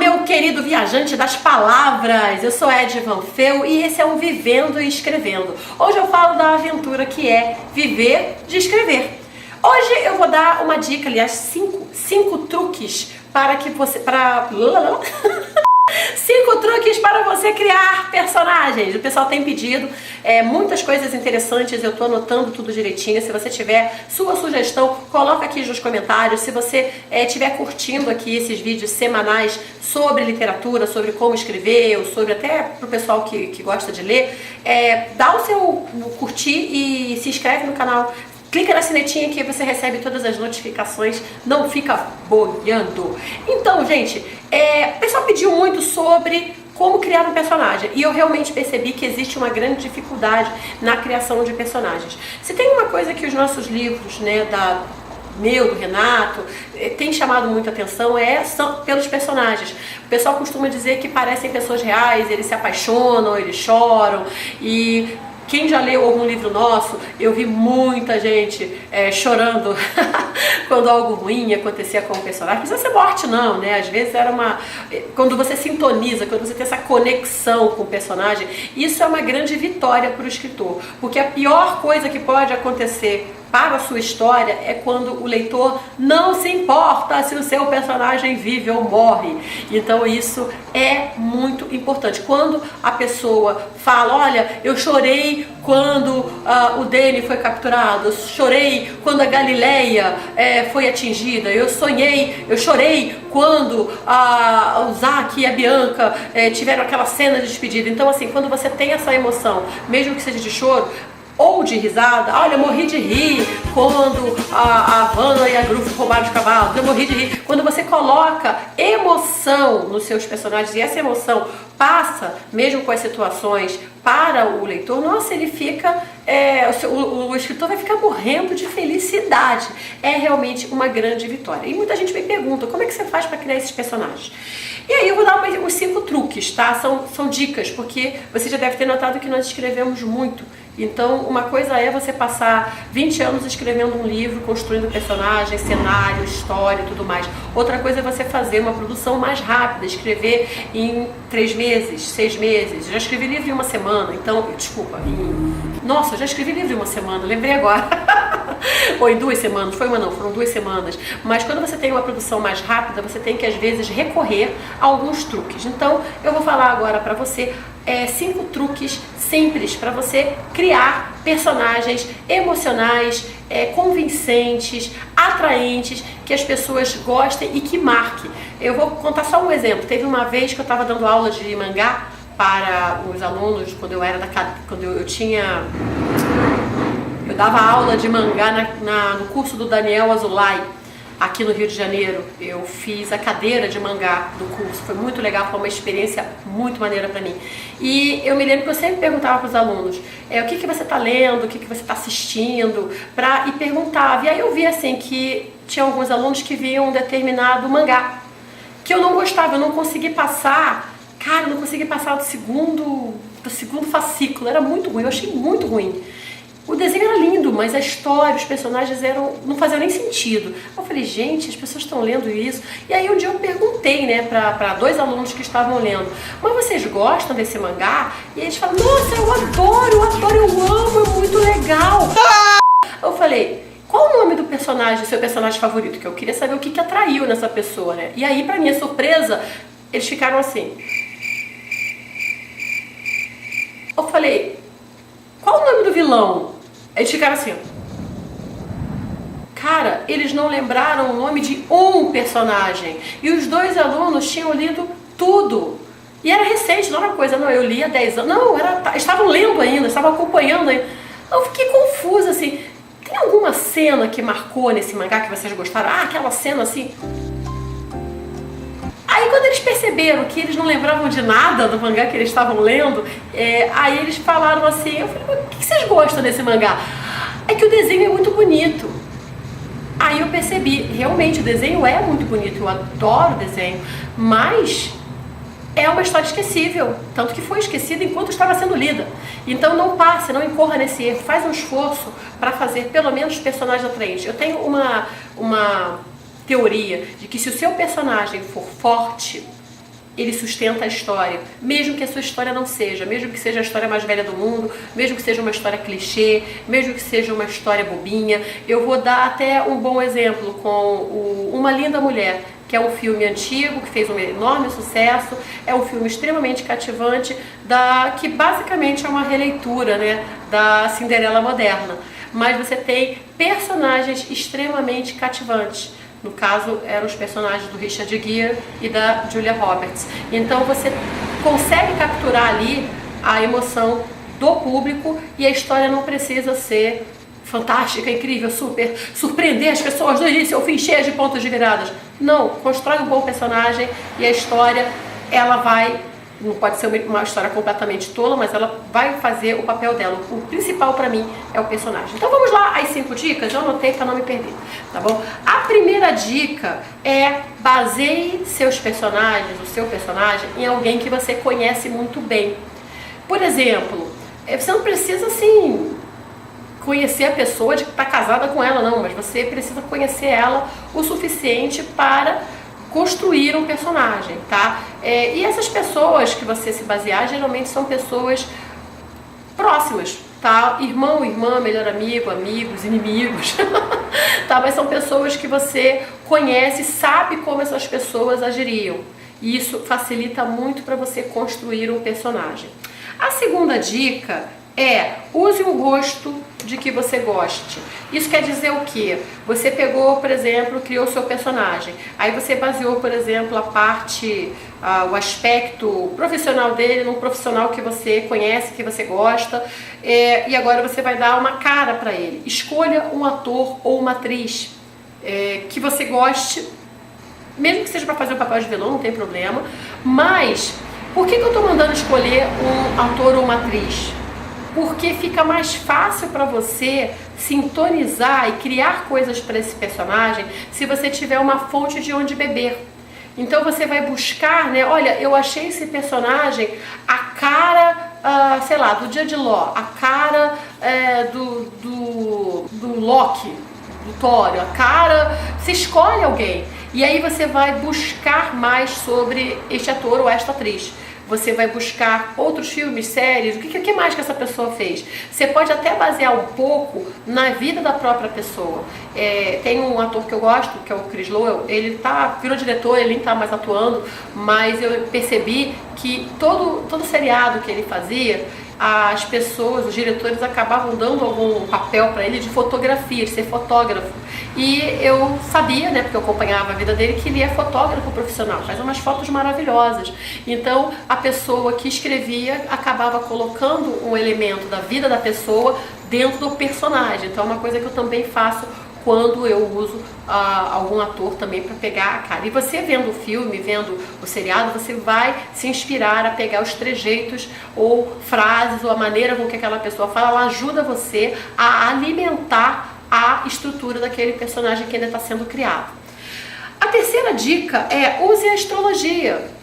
meu querido viajante das palavras! Eu sou Ed Van Feu e esse é um Vivendo e Escrevendo. Hoje eu falo da aventura que é viver de escrever. Hoje eu vou dar uma dica, aliás, cinco truques para que você... Cinco truques para você criar personagens. O pessoal tem pedido muitas coisas interessantes, eu estou anotando tudo direitinho. Se você tiver sua sugestão, coloca aqui nos comentários. Se você estiver curtindo aqui esses vídeos semanais sobre literatura, sobre como escrever, ou sobre até para o pessoal que gosta de ler, dá o seu curtir e se inscreve no canal. Clica na sinetinha que você recebe todas as notificações, não fica boiando. Então, gente, o pessoal pediu muito sobre como criar um personagem e eu realmente percebi que existe uma grande dificuldade na criação de personagens. Se tem uma coisa que os nossos livros, né, do Renato, tem chamado muita atenção são pelos personagens. O pessoal costuma dizer que parecem pessoas reais, eles se apaixonam, eles choram e... Quem já leu algum livro nosso, eu vi muita gente chorando quando algo ruim acontecia com o personagem. Não precisa ser morte não, né? Às vezes era quando você sintoniza, quando você tem essa conexão com o personagem, isso é uma grande vitória para o escritor. Porque a pior coisa que pode acontecer para a sua história é quando o leitor não se importa se o seu personagem vive ou morre. Então isso é muito importante. Quando a pessoa fala, olha, eu chorei quando o Dany foi capturado, eu chorei quando a Galileia foi atingida, eu chorei quando o Zack e a Bianca tiveram aquela cena de despedida. Então assim, quando você tem essa emoção, mesmo que seja de choro, ou de risada, olha, eu morri de rir quando a Vanna e a Gruf roubaram os cavalos, eu morri de rir. Quando você coloca emoção nos seus personagens e essa emoção passa, mesmo com as situações, para o leitor, nossa, ele fica, o escritor vai ficar morrendo de felicidade. É realmente uma grande vitória. E muita gente me pergunta, como é que você faz para criar esses personagens? E aí eu vou dar os 5 truques, tá? São dicas, porque você já deve ter notado que nós escrevemos muito. Então, uma coisa é você passar 20 anos escrevendo um livro, construindo personagens, cenário, história e tudo mais. Outra coisa é você fazer uma produção mais rápida, escrever em 3 meses, 6 meses. Já escrevi livro em uma semana, então, desculpa, nossa, já escrevi livro em uma semana, lembrei agora. Ou em 2 semanas, foram 2 semanas. Mas quando você tem uma produção mais rápida, você tem que às vezes recorrer a alguns truques. Então, eu vou falar agora pra você 5 truques simples para você criar personagens emocionais, convincentes, atraentes, que as pessoas gostem e que marquem. Eu vou contar só um exemplo. Teve uma vez que eu estava dando aula de mangá para os alunos quando eu dava aula de mangá no curso do Daniel Azulay, aqui no Rio de Janeiro. Eu fiz a cadeira de mangá do curso, foi muito legal, foi uma experiência muito maneira pra mim. E eu me lembro que eu sempre perguntava para os alunos, o que você está lendo, o que você está assistindo, e perguntava. E aí eu vi assim que tinha alguns alunos que viam um determinado mangá, que eu não gostava, eu não consegui passar, eu não consegui passar do segundo fascículo, era muito ruim, eu achei muito ruim. O desenho era lindo, mas a história, os personagens não faziam nem sentido. Eu falei, gente, as pessoas estão lendo isso. E aí um dia eu perguntei, né, para 2 alunos que estavam lendo, mas vocês gostam desse mangá? E eles falaram, nossa, eu adoro, eu amo, é muito legal. Eu falei, qual o nome do personagem, seu personagem favorito? Que eu queria saber o que atraiu nessa pessoa, né? E aí, pra minha surpresa, eles ficaram assim. Eu falei, qual o nome do vilão? Eles ficaram assim, cara, eles não lembraram o nome de um personagem. E os 2 alunos tinham lido tudo. E era recente, não era coisa, não, eu li há 10 anos. Não, estavam lendo ainda, estavam acompanhando ainda. Eu fiquei confusa, assim. Tem alguma cena que marcou nesse mangá que vocês gostaram? Aquela cena assim... Aí quando eles perceberam que eles não lembravam de nada do mangá que eles estavam lendo, aí eles falaram assim, eu falei, mas o que vocês gostam desse mangá? É que o desenho é muito bonito. Aí eu percebi, realmente o desenho é muito bonito, eu adoro o desenho, mas é uma história esquecível, tanto que foi esquecida enquanto estava sendo lida. Então não passe, não incorra nesse erro, faz um esforço para fazer pelo menos personagens atraentes. Eu tenho uma teoria de que se o seu personagem for forte, ele sustenta a história, mesmo que a sua história não seja, mesmo que seja a história mais velha do mundo, mesmo que seja uma história clichê, mesmo que seja uma história bobinha. Eu vou dar até um bom exemplo com Uma Linda Mulher, que é um filme antigo, que fez um enorme sucesso, é um filme extremamente cativante, que basicamente é uma releitura, né, da Cinderela moderna. Mas você tem personagens extremamente cativantes. No caso, eram os personagens do Richard Gere e da Julia Roberts. Então você consegue capturar ali a emoção do público e a história não precisa ser fantástica, incrível, super, surpreender as pessoas do início ao fim, cheia de pontos de viradas. Não, constrói um bom personagem e a história, ela vai, não pode ser uma história completamente tola, mas ela vai fazer o papel dela. O principal pra mim é o personagem. Então vamos lá, as 5 dicas, eu anotei pra não me perder, tá bom? A primeira dica é: baseie seus personagens, o seu personagem, em alguém que você conhece muito bem. Por exemplo, você não precisa assim conhecer a pessoa de que está casada com ela, não, mas você precisa conhecer ela o suficiente para construir um personagem, tá? E essas pessoas que você se basear geralmente são pessoas próximas, tá? Irmão, irmã, melhor amigo, amigos, inimigos, tá? Mas são pessoas que você conhece, sabe como essas pessoas agiriam. E isso facilita muito para você construir um personagem. A segunda dica é: use um rosto de que você goste. Isso quer dizer o quê? Você pegou, por exemplo, criou o seu personagem. Aí você baseou, por exemplo, o aspecto profissional dele num profissional que você conhece, que você gosta, e agora você vai dar uma cara para ele. Escolha um ator ou uma atriz que você goste, mesmo que seja para fazer o papel de vilão, não tem problema. Mas por que eu estou mandando escolher um ator ou uma atriz? Porque fica mais fácil para você sintonizar e criar coisas para esse personagem se você tiver uma fonte de onde beber. Então você vai buscar, né? Olha, eu achei esse personagem a cara, sei lá, do Jude Law, a cara do Loki, do Thor, a cara... Você escolhe alguém e aí você vai buscar mais sobre este ator ou esta atriz. Você vai buscar outros filmes, séries, o que mais que essa pessoa fez. Você pode até basear um pouco na vida da própria pessoa. Tem um ator que eu gosto, que é o Chris Lowell, ele virou diretor, ele nem está mais atuando, mas eu percebi que todo seriado que ele fazia, as pessoas, os diretores acabavam dando algum papel para ele de fotografia, de ser fotógrafo. E eu sabia, né, porque eu acompanhava a vida dele, que ele é fotógrafo profissional, faz umas fotos maravilhosas. Então a pessoa que escrevia acabava colocando um elemento da vida da pessoa dentro do personagem. Então é uma coisa que eu também faço quando eu uso algum ator também para pegar a cara. E você vendo o filme, vendo o seriado, você vai se inspirar a pegar os trejeitos ou frases ou a maneira com que aquela pessoa fala. Ela ajuda você a alimentar a estrutura daquele personagem que ainda está sendo criado. A terceira dica é: use a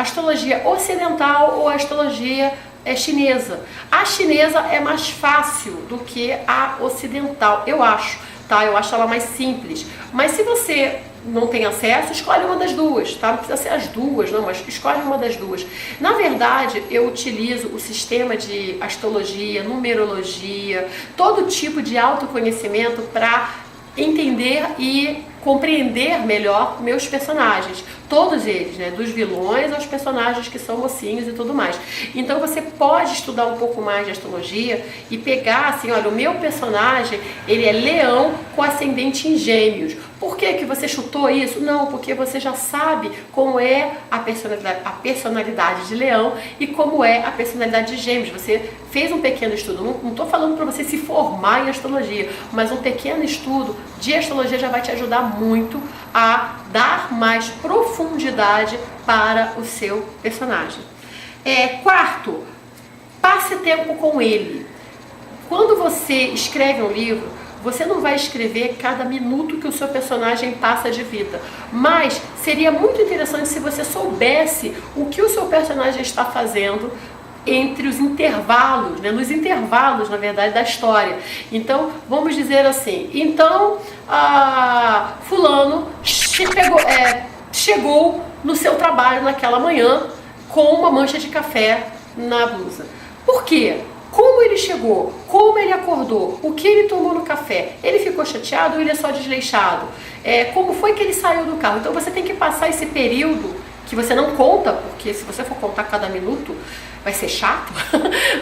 astrologia ocidental ou a astrologia chinesa. A chinesa é mais fácil do que a ocidental, eu acho. Tá? Eu acho ela mais simples, mas se você não tem acesso, escolhe uma das duas, tá? Não precisa ser as duas, não, mas escolhe uma das duas. Na verdade, eu utilizo o sistema de astrologia, numerologia, todo tipo de autoconhecimento para entender e compreender melhor meus personagens, todos eles, né, dos vilões aos personagens que são mocinhos e tudo mais. Então você pode estudar um pouco mais de astrologia e pegar assim, olha, o meu personagem, ele é leão com ascendente em gêmeos. Por que que você chutou isso? Não, porque você já sabe como é a personalidade de leão e como é a personalidade de gêmeos. Você fez um pequeno estudo, não estou falando para você se formar em astrologia, mas um pequeno estudo de astrologia já vai te ajudar muito a dar mais profundidade para o seu personagem. Quarto, passe tempo com ele. Quando você escreve um livro, você não vai escrever cada minuto que o seu personagem passa de vida, mas seria muito interessante se você soubesse o que o seu personagem está fazendo entre os intervalos, né? Nos intervalos, na verdade, da história. Então, vamos dizer assim, fulano chegou no seu trabalho naquela manhã com uma mancha de café na blusa. Por quê? Como ele chegou? Como ele acordou? O que ele tomou no café? Ele ficou chateado ou ele é só desleixado? Como foi que ele saiu do carro? Então você tem que passar esse período que você não conta, porque se você for contar cada minuto, vai ser chato.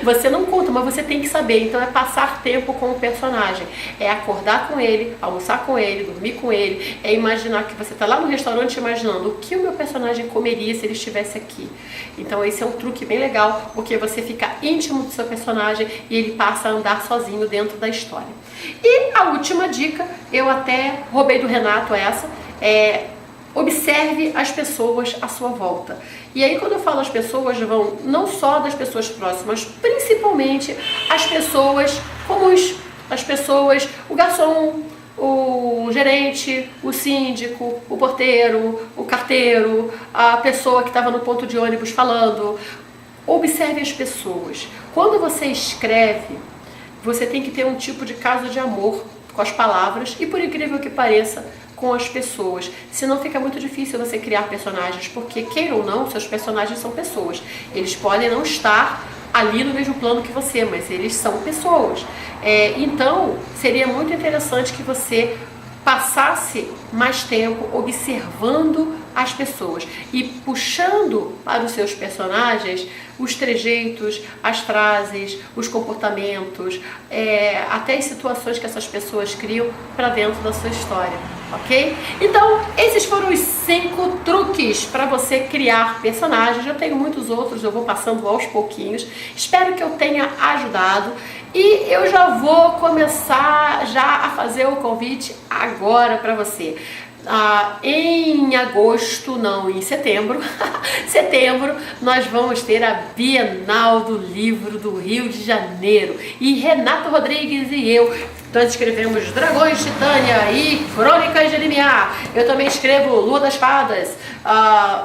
Você não conta, mas você tem que saber. Então é passar tempo com o personagem. É acordar com ele, almoçar com ele, dormir com ele. É imaginar que você está lá no restaurante imaginando o que o meu personagem comeria se ele estivesse aqui. Então esse é um truque bem legal, porque você fica íntimo do seu personagem e ele passa a andar sozinho dentro da história. E a última dica, eu até roubei do Renato essa, observe as pessoas à sua volta. E aí quando eu falo as pessoas, vão não só das pessoas próximas, principalmente as pessoas comuns, as pessoas, o garçom, o gerente, o síndico, o porteiro, o carteiro, a pessoa que estava no ponto de ônibus falando. Observe as pessoas. Quando você escreve, você tem que ter um tipo de caso de amor com as palavras e, por incrível que pareça, com as pessoas. Senão fica muito difícil você criar personagens, porque, queira ou não, seus personagens são pessoas. Eles podem não estar ali no mesmo plano que você, mas eles são pessoas. Então, seria muito interessante que você passasse mais tempo observando as pessoas e puxando para os seus personagens os trejeitos, as frases, os comportamentos, até as situações que essas pessoas criam para dentro da sua história, ok? Então, esses foram os 5 truques para você criar personagens. Eu tenho muitos outros, eu vou passando aos pouquinhos. Espero que eu tenha ajudado. E eu já vou começar a fazer o convite agora para você. Em setembro, nós vamos ter a Bienal do Livro do Rio de Janeiro. E Renato Rodrigues e eu, nós escrevemos Dragões, Titânia e Crônicas de Limiar. Eu também escrevo Lua das Fadas,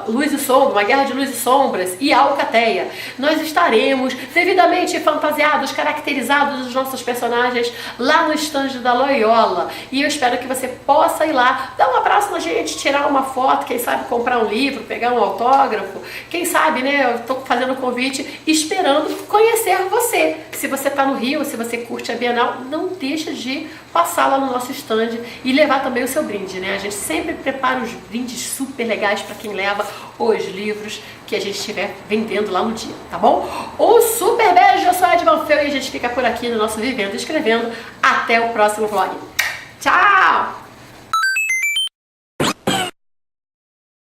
Luz e Sombra, Uma Guerra de Luz e Sombras e Alcateia. Nós estaremos devidamente fantasiados, caracterizados os nossos personagens lá no estande da Loyola. E eu espero que você possa ir lá, dar um abraço na gente, tirar uma foto, quem sabe comprar um livro, pegar um autógrafo. Quem sabe, né? Eu estou fazendo um convite, esperando conhecer você. Se você está no Rio, se você curte a Bienal, não deixa de passar lá no nosso stand e levar também o seu brinde, né? A gente sempre prepara os brindes super legais para quem leva os livros que a gente estiver vendendo lá no dia, tá bom? Um super beijo, eu sou a Edvan Feu e a gente fica por aqui no nosso Vivendo e Escrevendo. Até o próximo vlog.